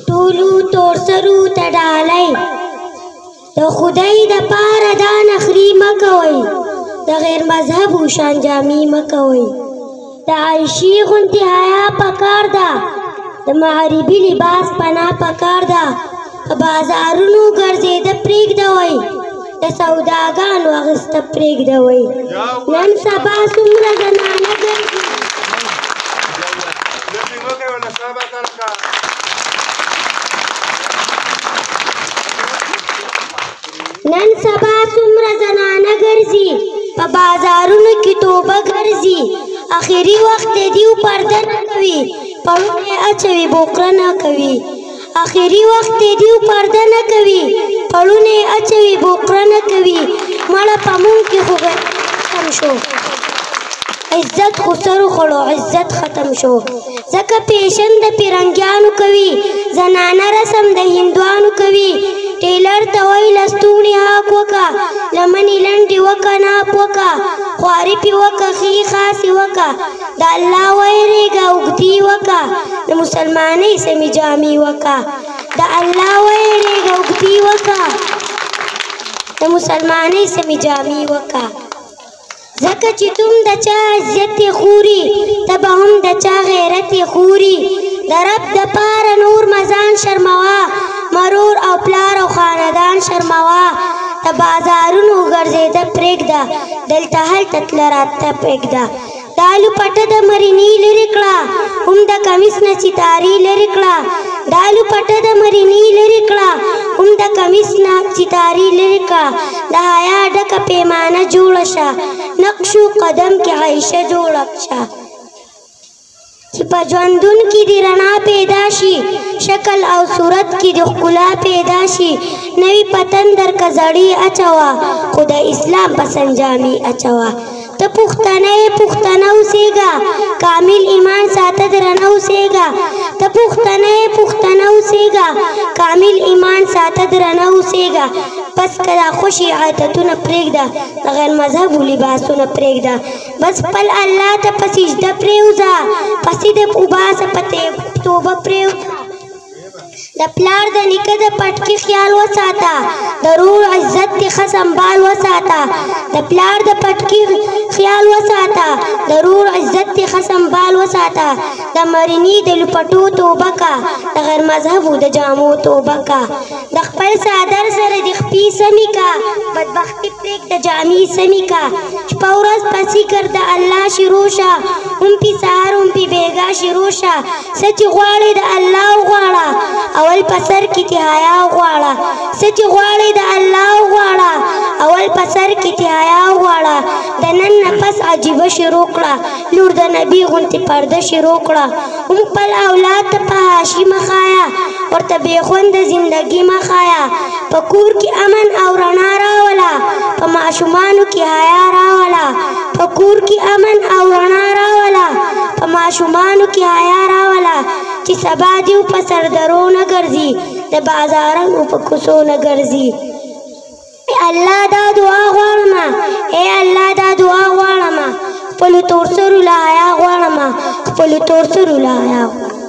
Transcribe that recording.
ټولو تور سرو ته ډالۍ د خدای د پاره دا نخري مه کوئ د غیر مذهبو شان جامې مه کوئ د عایشې غوندې حیا پکار ده د معربي لباس پناه پکار ده په بازارونو ګرځېده پرېږدوئ د سوداګانو اخیسته پرېږدوئ نن سبا څومره زنانه ګرځي نن سبا څومره زنانه ګرځي په بازارونو کې توبه ګرځي اخري وخت د دیو پرده نه کوي پړونی اچوي بوکره نه کوي اخري وخت د دیو پرده نه کوي پړونی اچوي بوکره نه کوي مړه په مونږ کې خو ختم شو عزت خو سرو خړو عزت ختم شو ځکه پیشن د پیرنګیانو کوي زنانه رسم د هندوانو کوي ټیلر ته وایي لستوڼي حاک وکه لمنې لنډې وکه ناپ وکه خواري پې وکه ښې خاصې وکه د الله ویرېږه اوږدې وکه د مسلمانۍ سمې جامې وکه د الله ویرېږه اوږدې وکه د مسلمانۍ سمې جامې وکه ځکه چې تم د چا عزت یې خوري ته به هم د چا غیرت یې خوري د رب د پاره نور مزان شرموه مرور او پلار او خاندان شرموه د بازارونو ګرځېده پرېږده دلته هلته تله راته پرېږده د الو پټه د مرینې لرې کړه هم د کمیس نه ستارې لرې کړه د الو پټه د مرینې لرې کړه هم د کمیس نه ستارې لرې کړه د حیا ډکه پیمانه جوړه شه نقشو قدم کې عایشه جوړه شه چې په ژوندون کې د رڼا پیدا شي شکل او صورت کې د ښکلا پیدا شي نوي پتن درکه زړې اچوه خو د اسلام په سنجامې اچوه ته پښتنه یې پښتنه اوسېږه کامل ایمان ساته درنه اوسېږه ته پښتنه یې پښتنه اوسېږه کامل ایمان ساته درنه اوسېږه بس که دا خوشي عادتونه پرېږده د غیر مذهبو لباسونه پرېږده بس خپل الله ته په سجده پرېوځه پسې د وباسه په توبه پرېوځه د پلار د نیکه د پټکي خیال وساته د رور عزت دې ښه سنبال وساته د پلار د پټکي خیال وساته د رور عزت دې ښه سنبال وساته د مرینې د لپټو توبه کا د غیر مذهبو د جامو توبه کا د خپل څادر سره د خپې سمې کا بدبختي پرېږده جامې سمې کا شپه ورځ په ذکر د الله شروع شه هم پې سهار هم پې بېګا شروع شه څه چې غواړې د الله وغواړه اول پسر کی تحایا غواړه څه چې غواړې د الله وغواړه اول پسر کی تحایا غواړه د نن نه پس عجیبه شروع کړه لور د نبي غوندې پرده شروع کړه هم خپل اولاد ته په حاشي مه ښایه ورته بېخونده زندګي مه ښایه په کور کې امن او رڼا راوله په ماشومانو کې حیا راوله په کور کې امن او رڼا راوله په ماشومانو کې حیا راوله چې سبا دیو په سردرو نه ګرځي د بازارونو په کوڅو نه ګرځي الله دا دعا غواړم ای الله دا دعا غواړم خپلو تور سرو له حیا غواړم خپلو تور سرو له حیا غواړم